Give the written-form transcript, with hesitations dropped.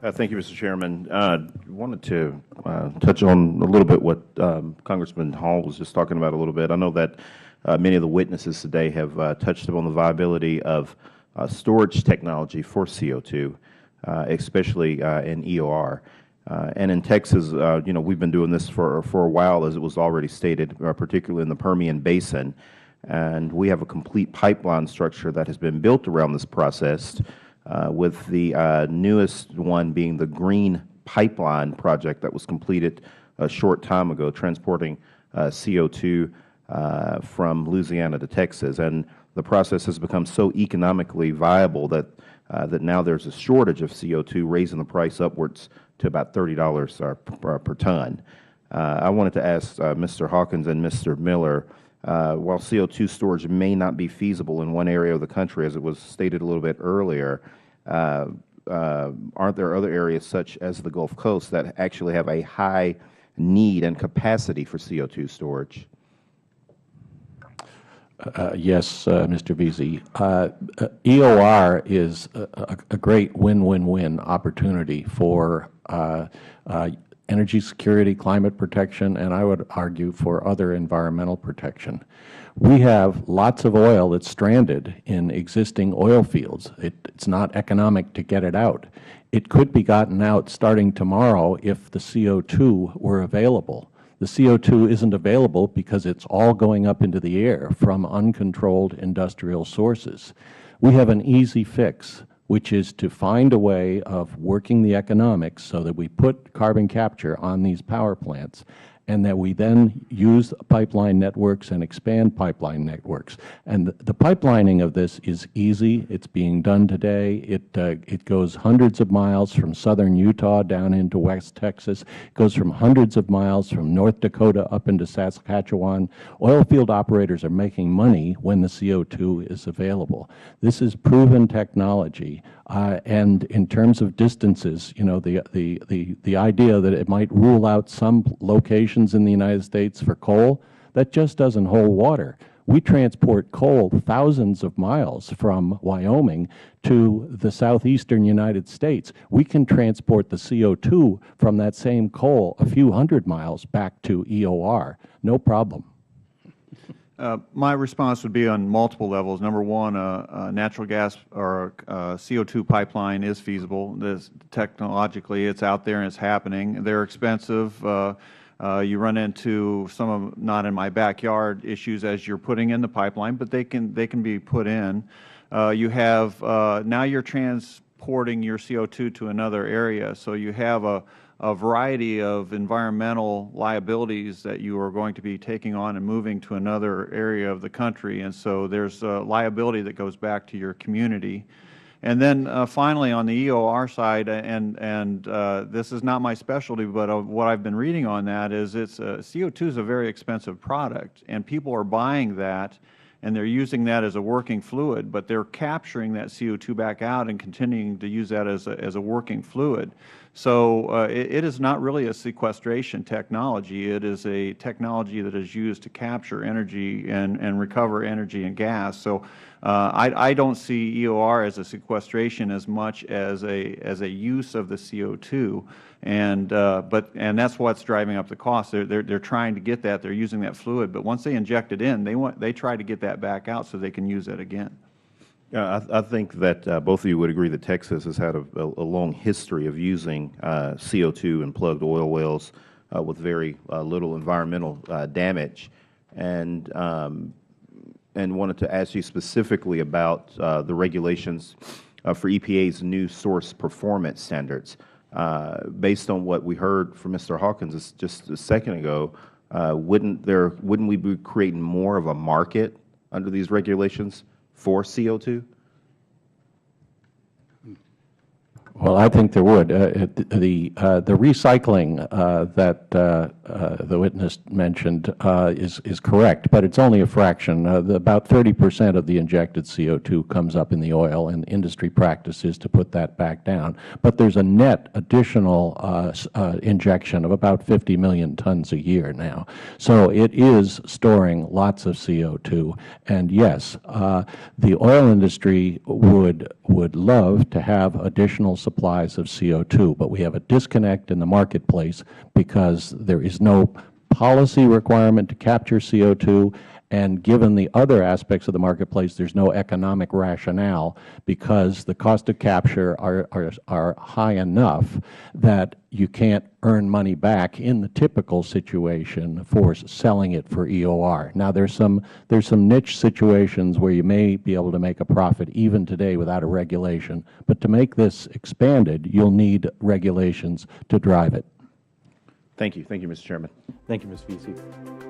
Thank you, Mr. Chairman. Wanted to touch on a little bit what Congressman Hall was just talking about a little bit. I know that many of the witnesses today have touched upon the viability of storage technology for CO2, especially in EOR. And in Texas, we've been doing this for a while, as it was already stated, particularly in the Permian Basin. And we have a complete pipeline structure that has been built around this process, with the newest one being the Green Pipeline project that was completed a short time ago, transporting CO2 from Louisiana to Texas. And the process has become so economically viable that now there's a shortage of CO2, raising the price upwards to about $30 per ton. I wanted to ask Mr. Hawkins and Mr. Miller, while CO2 storage may not be feasible in one area of the country, as it was stated a little bit earlier, aren't there other areas such as the Gulf Coast that actually have a high need and capacity for CO2 storage? Yes, Mr. Veasey. EOR is a great win-win-win opportunity for energy security, climate protection, and I would argue for other environmental protection. We have lots of oil that's stranded in existing oil fields. It's not economic to get it out. It could be gotten out starting tomorrow if the CO2 were available. The CO2 isn't available because it's all going up into the air from uncontrolled industrial sources. We have an easy fix, which is to find a way of working the economics so that we put carbon capture on these power plants, and that we then use pipeline networks and expand pipeline networks. And the pipelining of this is easy. It's being done today. It goes hundreds of miles from southern Utah down into West Texas. It goes from hundreds of miles from North Dakota up into Saskatchewan. Oil field operators are making money when the CO2 is available. This is proven technology. And in terms of distances, the idea that it might rule out some locations in the United States for coal, that just doesn't hold water. We transport coal thousands of miles from Wyoming to the southeastern United States. We can transport the CO2 from that same coal a few hundred miles back to EOR. No problem. My response would be on multiple levels. Number one, natural gas or CO2 pipeline is feasible. Technologically, it's out there and it's happening. They're expensive. You run into some of, not in my backyard, issues as you're putting in the pipeline, but they can be put in. You have, now you're transporting your CO2 to another area, so you have a variety of environmental liabilities that you are going to be taking on and moving to another area of the country. And so there's a liability that goes back to your community. And then finally, on the EOR side, and this is not my specialty, but what I've been reading on that is CO2 is a very expensive product, and people are buying that, and they're using that as a working fluid, but they're capturing that CO2 back out and continuing to use that as a working fluid. So it is not really a sequestration technology. It is a technology that is used to capture energy and recover energy and gas. So I don't see EOR as a sequestration as much as a use of the CO2, and that's what's driving up the cost. They're trying to get that. They're using that fluid, but once they inject it in, they try to get that back out so they can use it again. I think that both of you would agree that Texas has had a long history of using CO2 and plugged oil wells with very little environmental damage, and wanted to ask you specifically about the regulations for EPA's new source performance standards. Based on what we heard from Mr. Hawkins just a second ago, wouldn't we be creating more of a market under these regulations for CO2? Well, I think there would. The recycling that the witness mentioned is correct, but it's only a fraction. About 30% of the injected CO2 comes up in the oil, and industry practice is to put that back down. But there's a net additional injection of about 50 million tons a year now. So it is storing lots of CO2. And yes, the oil industry would love to have additional supplies of CO2, but we have a disconnect in the marketplace because there is no policy requirement to capture CO2, and given the other aspects of the marketplace, there's no economic rationale because the cost of capture are high enough that you can't earn money back in the typical situation for selling it for EOR. Now, there's some niche situations where you may be able to make a profit even today without a regulation, but to make this expanded, you'll need regulations to drive it. Thank you. Thank you, Mr. Chairman. Thank you, Ms. Veasey.